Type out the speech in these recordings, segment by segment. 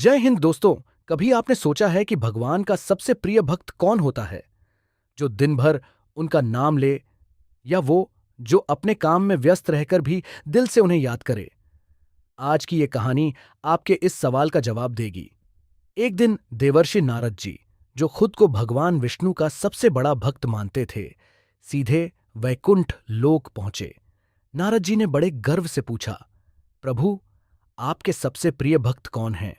जय हिंद दोस्तों। कभी आपने सोचा है कि भगवान का सबसे प्रिय भक्त कौन होता है, जो दिन भर उनका नाम ले, या वो जो अपने काम में व्यस्त रहकर भी दिल से उन्हें याद करे? आज की ये कहानी आपके इस सवाल का जवाब देगी। एक दिन देवर्षि नारद जी, जो खुद को भगवान विष्णु का सबसे बड़ा भक्त मानते थे, सीधे वैकुंठ लोक पहुंचे। नारद जी ने बड़े गर्व से पूछा, प्रभु, आपके सबसे प्रिय भक्त कौन हैं?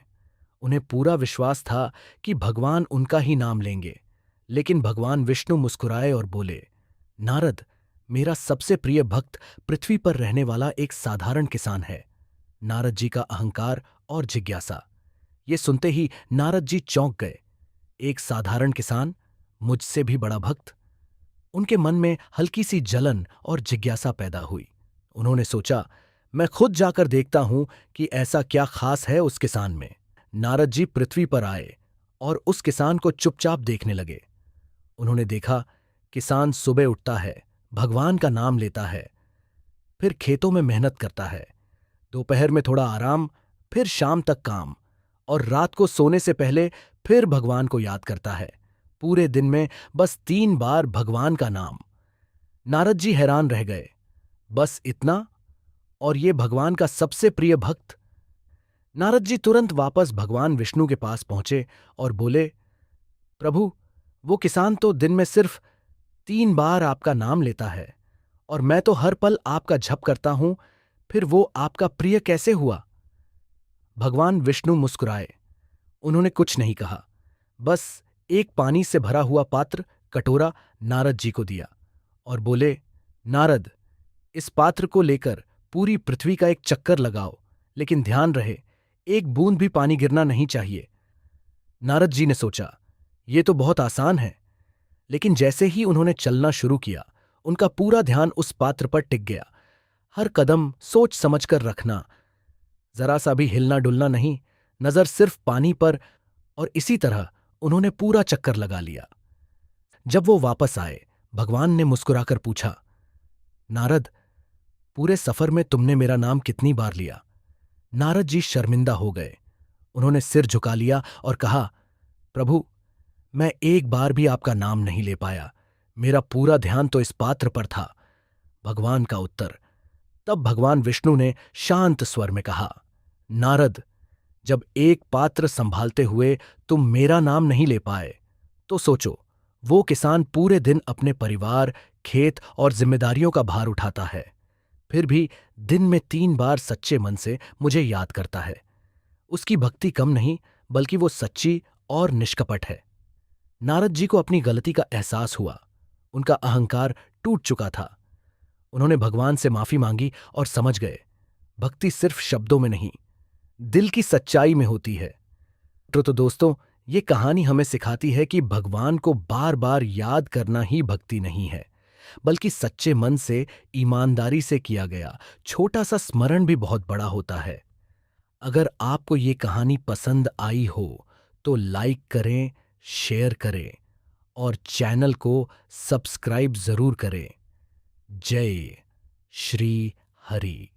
उन्हें पूरा विश्वास था कि भगवान उनका ही नाम लेंगे। लेकिन भगवान विष्णु मुस्कुराए और बोले, नारद, मेरा सबसे प्रिय भक्त पृथ्वी पर रहने वाला एक साधारण किसान है। नारद जी का अहंकार और जिज्ञासा, ये सुनते ही नारद जी चौंक गए। एक साधारण किसान, मुझसे भी बड़ा भक्त? उनके मन में हल्की सी जलन और जिज्ञासा पैदा हुई। उन्होंने सोचा, मैं खुद जाकर देखता हूं कि ऐसा क्या खास है उस किसान में। नारद जी पृथ्वी पर आए और उस किसान को चुपचाप देखने लगे। उन्होंने देखा, किसान सुबह उठता है, भगवान का नाम लेता है, फिर खेतों में मेहनत करता है, दोपहर में थोड़ा आराम, फिर शाम तक काम, और रात को सोने से पहले फिर भगवान को याद करता है। पूरे दिन में बस 3 बार भगवान का नाम। नारद जी हैरान रह गए। बस इतना? और ये भगवान का सबसे प्रिय भक्त? नारद जी तुरंत वापस भगवान विष्णु के पास पहुंचे और बोले, प्रभु, वो किसान तो दिन में सिर्फ 3 बार आपका नाम लेता है, और मैं तो हर पल आपका जप करता हूं, फिर वो आपका प्रिय कैसे हुआ? भगवान विष्णु मुस्कुराए। उन्होंने कुछ नहीं कहा, बस एक पानी से भरा हुआ पात्र, कटोरा, नारद जी को दिया और बोले, नारद, इस पात्र को लेकर पूरी पृथ्वी का एक चक्कर लगाओ, लेकिन ध्यान रहे, एक बूंद भी पानी गिरना नहीं चाहिए। नारद जी ने सोचा, ये तो बहुत आसान है। लेकिन जैसे ही उन्होंने चलना शुरू किया, उनका पूरा ध्यान उस पात्र पर टिक गया। हर कदम सोच समझकर रखना, जरा सा भी हिलना डुलना नहीं, नजर सिर्फ पानी पर। और इसी तरह उन्होंने पूरा चक्कर लगा लिया। जब वो वापस आए, भगवान ने मुस्कुराकर पूछा, नारद, पूरे सफर में तुमने मेरा नाम कितनी बार लिया? नारद जी शर्मिंदा हो गए। उन्होंने सिर झुका लिया और कहा, प्रभु, मैं एक बार भी आपका नाम नहीं ले पाया। मेरा पूरा ध्यान तो इस पात्र पर था। भगवान का उत्तर। तब भगवान विष्णु ने शांत स्वर में कहा, नारद, जब एक पात्र संभालते हुए तुम मेरा नाम नहीं ले पाए, तो सोचो, वो किसान पूरे दिन अपने परिवार, खेत और जिम्मेदारियों का भार उठाता है, फिर भी दिन में 3 बार सच्चे मन से मुझे याद करता है। उसकी भक्ति कम नहीं, बल्कि वो सच्ची और निष्कपट है। नारद जी को अपनी गलती का एहसास हुआ। उनका अहंकार टूट चुका था। उन्होंने भगवान से माफी मांगी और समझ गए, भक्ति सिर्फ शब्दों में नहीं, दिल की सच्चाई में होती है। तो दोस्तों, ये कहानी हमें सिखाती है कि भगवान को बार बार याद करना ही भक्ति नहीं है, बल्कि सच्चे मन से, ईमानदारी से किया गया छोटा सा स्मरण भी बहुत बड़ा होता है। अगर आपको ये कहानी पसंद आई हो तो लाइक करें, शेयर करें और चैनल को सब्सक्राइब जरूर करें। जय श्री हरि।